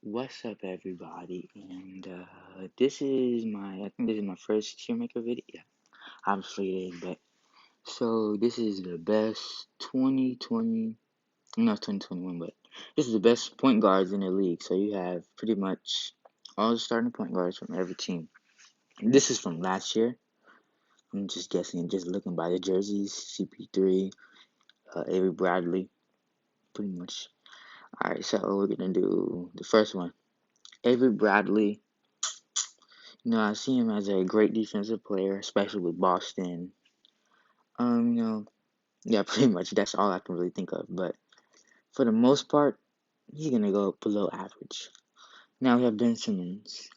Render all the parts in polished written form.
What's up, everybody? And this is I think this is my first Shoemaker video. Yeah, obviously it is, but so this is the best 2020, not 2021, but this is the best point guards in the league. So you have pretty much all the starting point guards from every team. This is from last year. I'm just guessing, just looking by the jerseys, CP3, Avery Bradley, pretty much. Alright, so we're gonna do the first one. Avery Bradley. I see him as a great defensive player, especially with Boston. Yeah, pretty much that's all I can really think of. But for the most part, he's gonna go below average. Now we have Ben Simmons.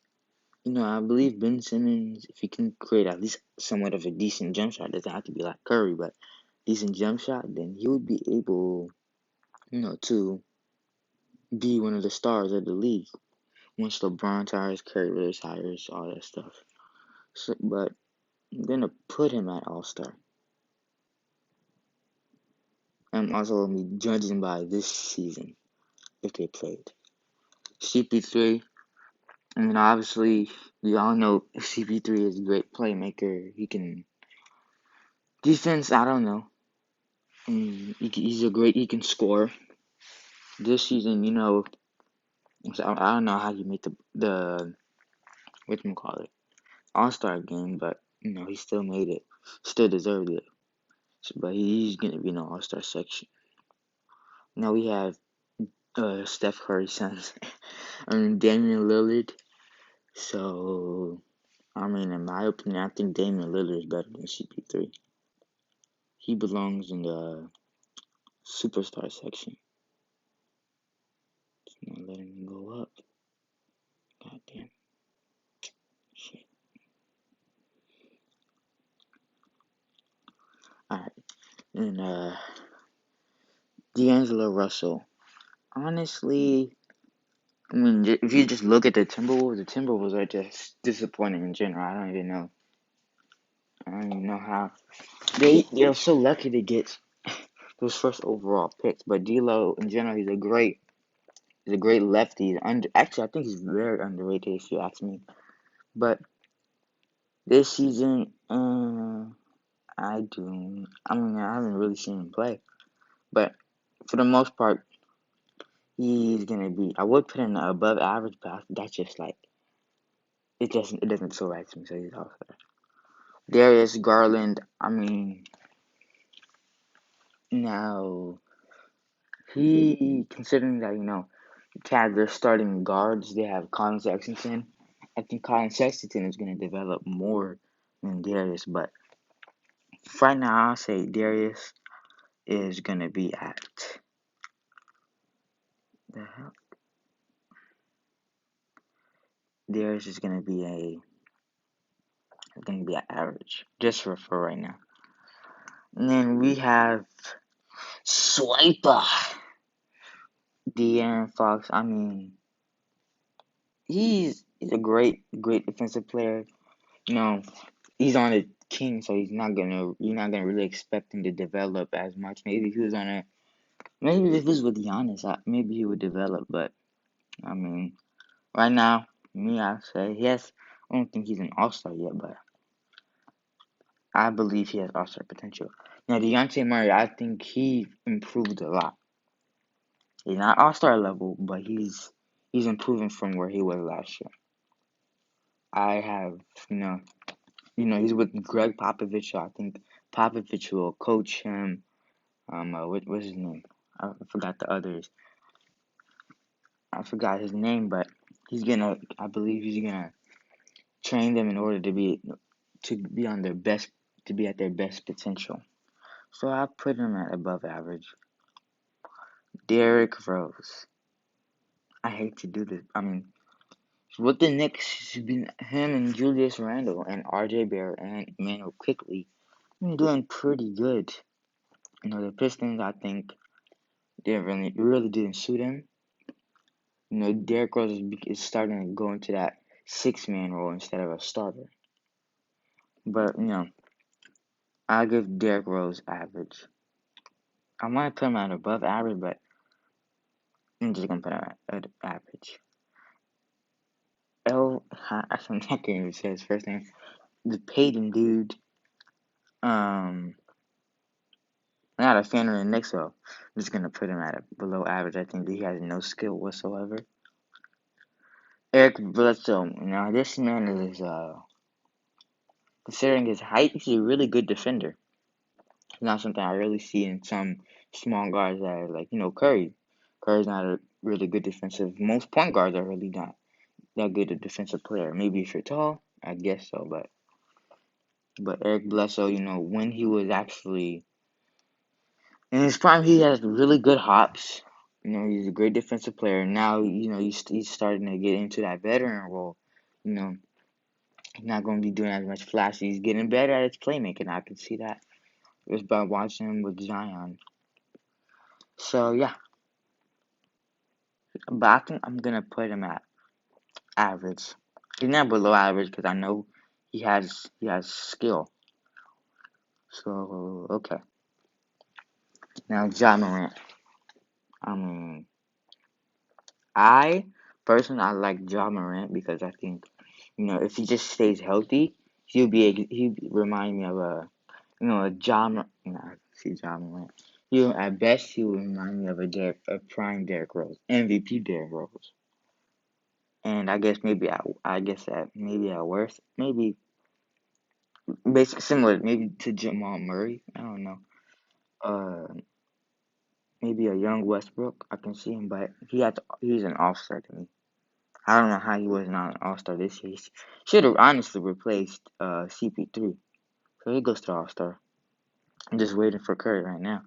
I believe Ben Simmons, if he can create at least somewhat of a decent jump shot, doesn't have to be like Curry, but decent jump shot, then he would be able, to be one of the stars of the league once LeBron retires, Curry retires, all that stuff. So, but I'm gonna put him at All Star. I'm also gonna be judging by this season if they played. CP3, obviously, we all know CP3 is a great playmaker. He can defense. I don't know. He can score. This season, so I don't know how you make the whatchamacallit All Star game, but he still made it. Still deserved it. But he's gonna be in the All Star section. Now we have Steph Curry's sons. Damian Lillard. So in my opinion, I think Damian Lillard is better than CP3. He belongs in the superstar section. It's not letting me go up. God damn. Shit. Alright. And D'Angelo Russell. Honestly, if you just look at the Timberwolves are just disappointing in general. I don't even know. I don't even know how they're so lucky to get those first overall picks. But D'Lo in general, he's a great lefty. Actually, I think he's very underrated if you ask me. But this season, I haven't really seen him play. But for the most part, he's gonna be. I would put him above average, but that's just like it doesn't feel right to me. So he's off there. Darius Garland. Now he considering that Cavs their starting guards, they have Colin Sexton. I think Colin Sexton is gonna develop more than Darius, but right now I'll say Darius is gonna be at the hell. Darius is gonna be at average just for right now. And then we have Swiper, De'Aaron Fox. He's a great defensive player. He's on a King, so you're not gonna really expect him to develop as much. Maybe if this was Giannis, maybe he would develop. But I mean, right now, I say yes. I don't think he's an All Star yet, but I believe he has All Star potential. Now, Dejounte Murray, I think he improved a lot. He's not All Star level, but he's improving from where he was last year. I have he's with Greg Popovich. So I think Popovich will coach him. What's his name? I forgot the others. I forgot his name, but I believe he's gonna train them in order to be on their best, to be at their best potential. So I put him at above average. Derrick Rose. I hate to do this. With the Knicks, should be him and Julius Randle and R.J. Barrett and Emmanuel Quickley. Doing pretty good. The Pistons, I think, they really didn't suit him. Derrick Rose is starting to go into that six-man role instead of a starter. But, I'll give Derrick Rose average. I might put him at above average, but I'm just going to put him at average. Actually, I can't even say his first name. The Peyton dude. Not a fan of the Knicks, so I'm just gonna put him at a below average. I think that he has no skill whatsoever. Eric Bledsoe. Now this man is considering his height, he's a really good defender. It's not something I really see in some small guards that are like, Curry. Curry's not a really good defensive. Most point guards are really not that good a defensive player. Maybe if you're tall, I guess so, but Eric Bledsoe, when he was actually in his prime, he has really good hops. He's a great defensive player. Now, he's starting to get into that veteran role. He's not going to be doing as much flashy. He's getting better at his playmaking. I can see that just by watching him with Zion. So yeah, but I think I'm gonna put him at average. He's not below average because I know he has skill. So okay, now Ja Morant. I mean, I personally I like Ja Morant because I think if he just stays healthy, he'll remind me of a see Ja Morant. At best he will remind me of a prime Derrick Rose, MVP Derrick Rose. And I guess maybe at worst, maybe basically similar, maybe to Jamal Murray. I don't know. Uh, maybe a young Westbrook. I can see him, but he's an All Star to me. I don't know how he was not an All Star this year. He should have honestly replaced CP3. So he goes to All Star. I'm just waiting for Curry right now.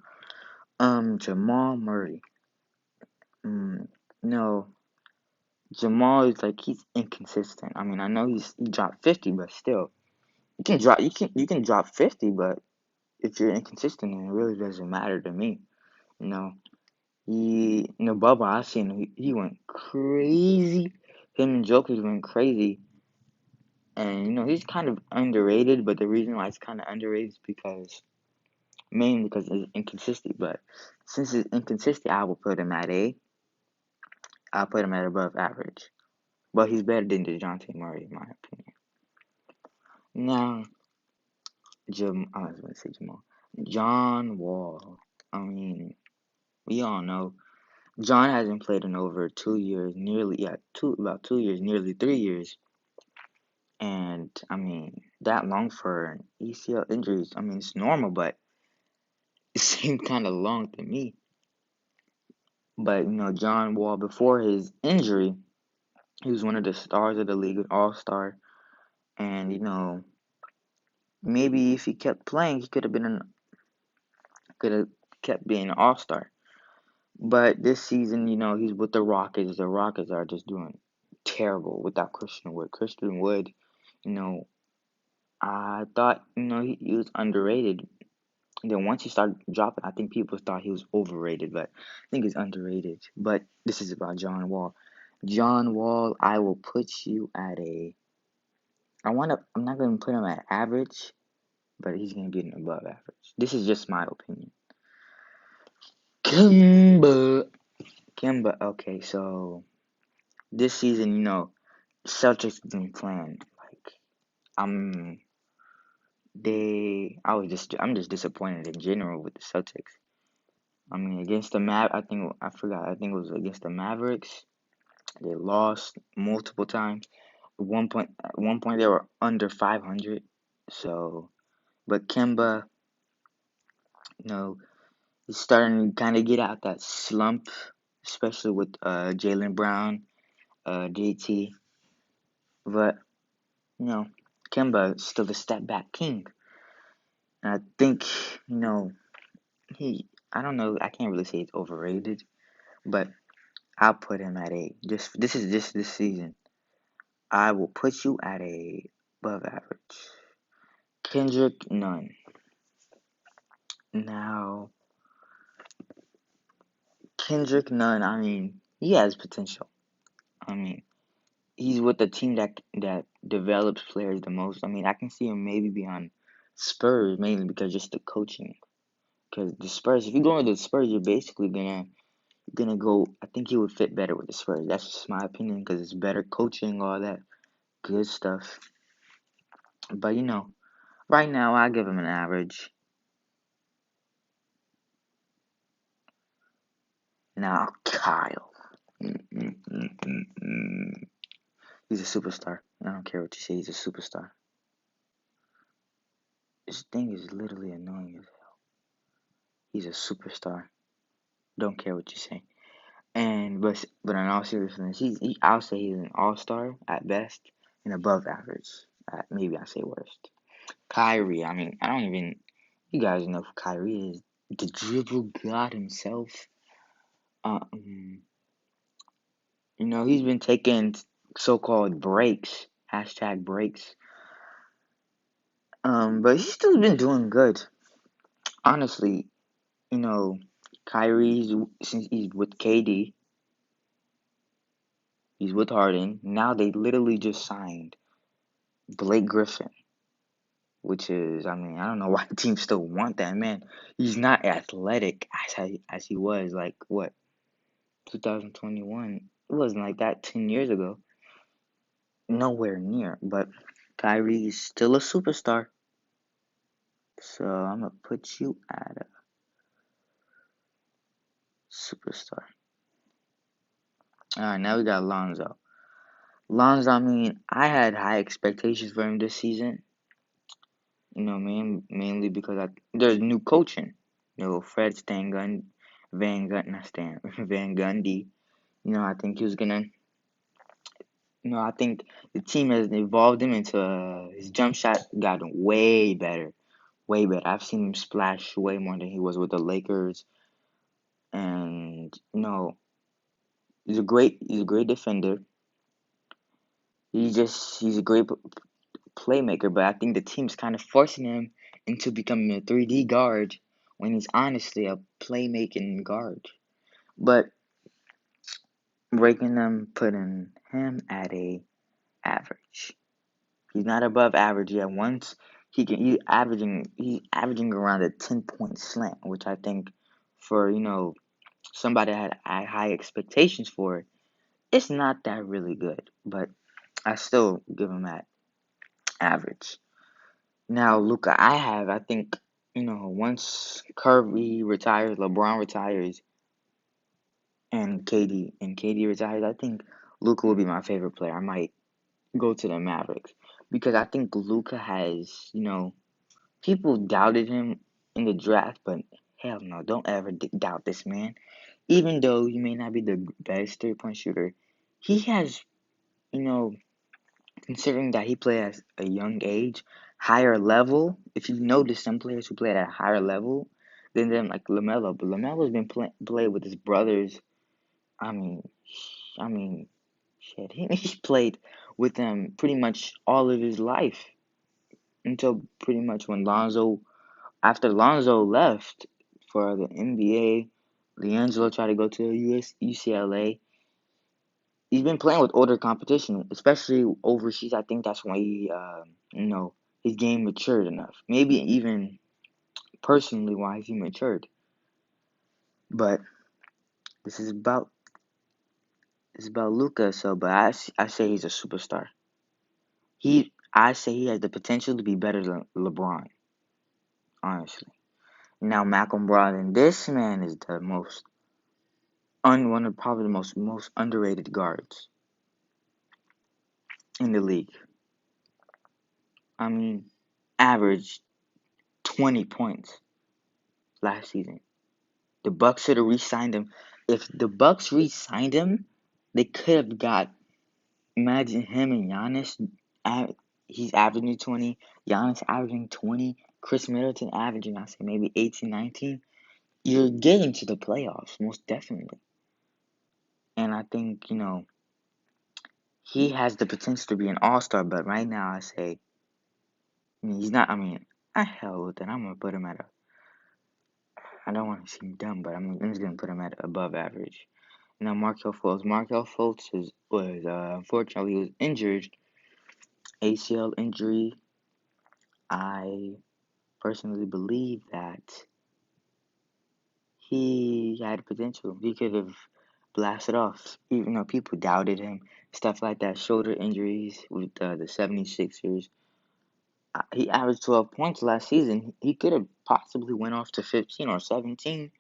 Jamal Murray. No, Jamal is like he's inconsistent. I mean, I know he dropped 50, but still, you can drop 50, but if you're inconsistent, then it really doesn't matter to me. You know, in the bubble, I seen he went crazy. Him and Jokic went crazy, and he's kind of underrated. But the reason why it's kind of underrated is mainly because it's inconsistent. But since it's inconsistent, I will put him at A. I'll put him at above average. But he's better than DeJounte Murray, in my opinion. Now, I was going to say Jamal. John Wall. I mean, we all know John hasn't played in over 2 years, about 2 years, nearly 3 years. And I mean, that long for an ACL injuries, I mean, it's normal, but it seemed kind of long to me. But John Wall, before his injury, he was one of the stars of the league, an all-star. And maybe if he kept playing, he could have kept being an all-star. But this season, he's with the Rockets. The Rockets are just doing terrible without Christian Wood. Christian Wood, you know, I thought, he was underrated. And then once he started dropping, I think people thought he was overrated, but I think he's underrated. But this is about John Wall. John Wall, I will put you at I'm not going to put him at average, but he's going to get an above average. This is just my opinion. Kimba, okay, so this season, Celtics been playing like I'm I'm just disappointed in general with the Celtics. I mean, against the I think it was against the Mavericks. They lost multiple times. At one point they were under 500. So, but Kemba, he's starting to kind of get out that slump, especially with Jaylen Brown, JT. But Kemba is still the step back king. And I think he. I don't know. I can't really say it's overrated, but I'll put him at a. This is just this season. I will put you at a above average. Kendrick Nunn. Now, Kendrick Nunn. I mean, he has potential. I mean, he's with the team that develops players the most. I mean, I can see him maybe be on Spurs mainly because just the coaching. Because the Spurs, if you go into the Spurs, you're basically gonna go. I think he would fit better with the Spurs. That's just my opinion because it's better coaching, all that. good stuff. But right now I give him an average. Now Kyle. Mm, mm, mm, mm, mm. He's a superstar. I don't care what you say. He's a superstar. This thing is literally annoying as hell. He's a superstar. Don't care what you say. And but in all seriousness, I'll say he's an all-star at best and above average. Maybe I say worst. Kyrie. I mean, I don't even. You guys know who Kyrie is. The dribble god himself. Um, he's been taking so-called breaks, hashtag breaks. But he's still been doing good. Honestly, you know, Kyrie's since he's with KD, he's with Harden. Now they literally just signed Blake Griffin, which is, I mean, I don't know why the team still want that man. He's not athletic as he was like what 2021. It wasn't like that 10 years ago. Nowhere near. But Kyrie is still a superstar. So I'm gonna put you at a superstar. All right, now we got Lonzo. Lonzo, I mean, I had high expectations for him this season. Mainly because there's new coaching. Fred Van Stan, Van Gundy. I think he was gonna. I think the team has evolved him into his jump shot gotten way better, way better. I've seen him splash way more than he was with the Lakers, and he's a great defender. He's a great playmaker, but I think the team's kind of forcing him into becoming a 3D guard when he's honestly a playmaking guard. But ranking them, putting him at a average. He's not above average yet. Once he's averaging around a 10-point slant, which I think for somebody that had high expectations for, it's not that really good. But I still give him that average. Now, Luka, I think, once Curry retires, LeBron retires, and KD retires, I think Luka will be my favorite player. I might go to the Mavericks because I think Luka has, people doubted him in the draft, but hell no, don't ever doubt this man. Even though he may not be the best 3-point shooter, he has, you know, considering that he played at a young age, higher level. If you notice, some players who play at a higher level than them, like Lamelo, but Lamelo's been played with his brothers. I mean, I mean, shit, he's played with them pretty much all of his life until pretty much when after Lonzo left for the NBA, D'Angelo tried to go to UCLA. He's been playing with older competition, especially overseas. I think that's why his game matured enough. Maybe even personally why he matured. But this is about Luka. So, but I say he's a superstar. I say he has the potential to be better than LeBron. Honestly, now Malcolm Brogdon. This man is the one of probably the most underrated guards in the league. I mean, averaged 20 points last season. The Bucks should have re-signed him. If the Bucks re-signed him, they could have got. Imagine him and Giannis. He's averaging 20. Giannis averaging 20. Chris Middleton averaging, I say, maybe 18, 19. You're getting to the playoffs, most definitely. And I think, he has the potential to be an all-star, but right now I say, he's not. I mean, hell with it. I'm going to put him at a. I don't want to seem dumb, but I'm just going to put him at above average. Now, Markelle Fultz. Markelle Fultz was unfortunately he was injured, ACL injury. I personally believe that he had potential. He could have blasted off. Even though people doubted him, stuff like that, shoulder injuries with the 76ers. He averaged 12 points last season. He could have possibly went off to 15 or 17,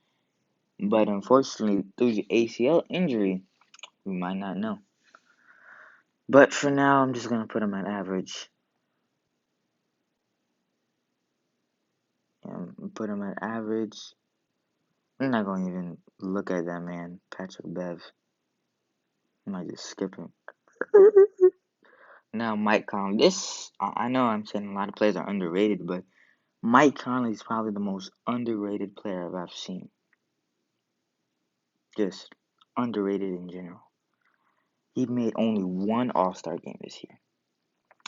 but unfortunately, through the ACL injury, we might not know. But for now, I'm just going to put him at average. Put him at average. I'm not going to even look at that man, Patrick Bev. I might just skip him. Now, Mike Conley. I know I'm saying a lot of players are underrated, but Mike Conley is probably the most underrated player I've seen. Just underrated in general. He made only one All-Star game this year.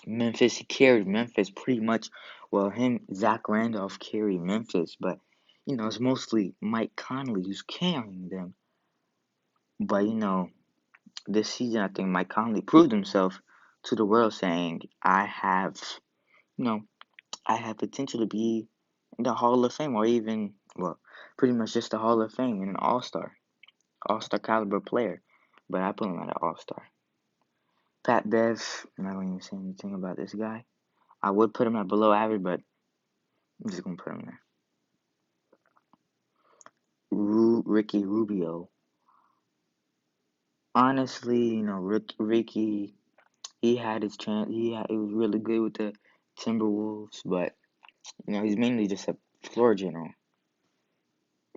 Memphis, he carried Memphis pretty much. Well, Zach Randolph carried Memphis, but it's mostly Mike Conley who's carrying them. But this season I think Mike Conley proved himself to the world, saying, I have potential to be in the Hall of Fame, or even, well, pretty much just the Hall of Fame and an All-Star caliber player. But I put him at an All-Star. Pat Bev, I'm not going to even say anything about this guy. I would put him at below average, but I'm just going to put him there. Ricky Rubio. Honestly, Ricky, he had his chance. He was really good with the Timberwolves, but he's mainly just a floor general.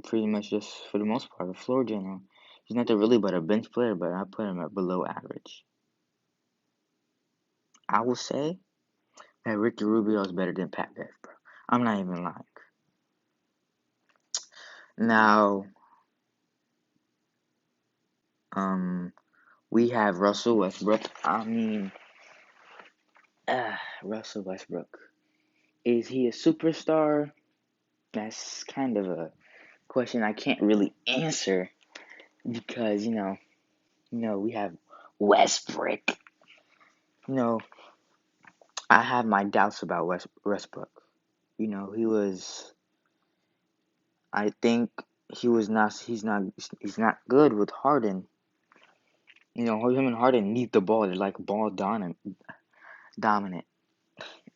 Pretty much just for the most part, a floor general. He's not really but a bench player, but I put him at below average. I will say that Ricky Rubio is better than Pat Bev, bro. I'm not even lying. Now, we have Russell Westbrook. Russell Westbrook. Is he a superstar? That's kind of a question I can't really answer because, we have Westbrook. I have my doubts about Westbrook. I think he's not good with Harden. Him and Harden need the ball. They're like ball dominant.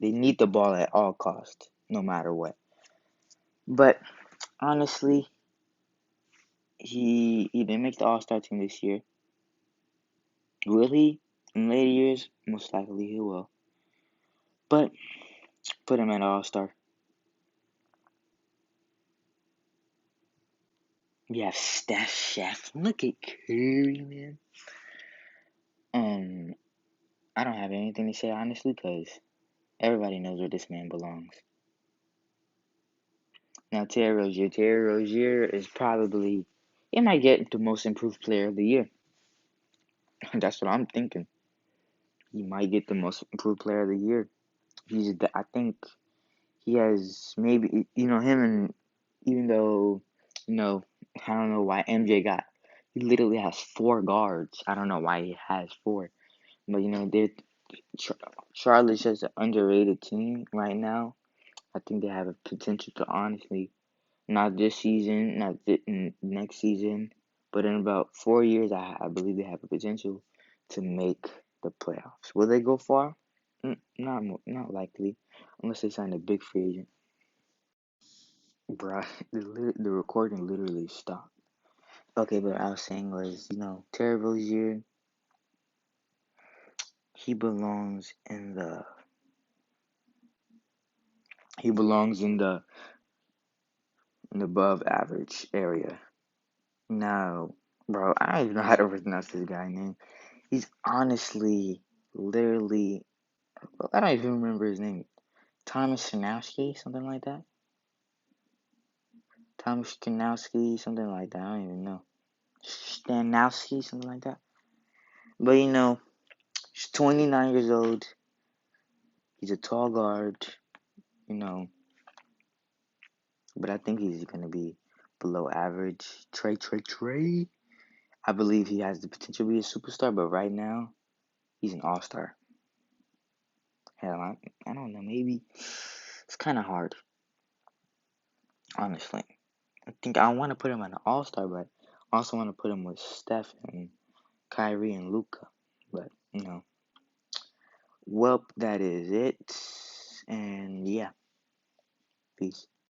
They need the ball at all costs, no matter what. But honestly, he didn't make the All-Star team this year. Will he? In later years, most likely he will. But put him at All-Star. We have Steph Chef. Look at Curry, man. I don't have anything to say honestly, because everybody knows where this man belongs. Now Terry Rozier. Terry Rozier is probably, he might get the most improved player of the year. That's what I'm thinking. He might get the most improved player of the year. I think he has maybe, him and, even though, I don't know why MJ he literally has 4 guards. I don't know why he has 4. But, Charlotte's just an underrated team right now. I think they have a potential to honestly, not this season, not next season, but in about 4 years, I believe they have a potential to make the playoffs. Will they go far? Not likely, unless they sign a big free agent. Bruh, the recording literally stopped. Okay, but I was saying was, Terry Rozier, he belongs in the above average area. Now, bro, I don't even know how to pronounce this guy's name. He's honestly, literally, I don't even remember his name. Thomas Stanowski, something like that. Thomas Stanowski, something like that. I don't even know. Stanowski, something like that. But he's 29 years old. He's a tall guard, but I think he's going to be below average. Trey. I believe he has the potential to be a superstar, but right now, he's an all-star. Hell, I don't know. Maybe it's kind of hard, honestly. I think I want to put him on an all-star, but Also want to put him with Steph and Kyrie and Luca. But, well, that is it. And yeah, peace.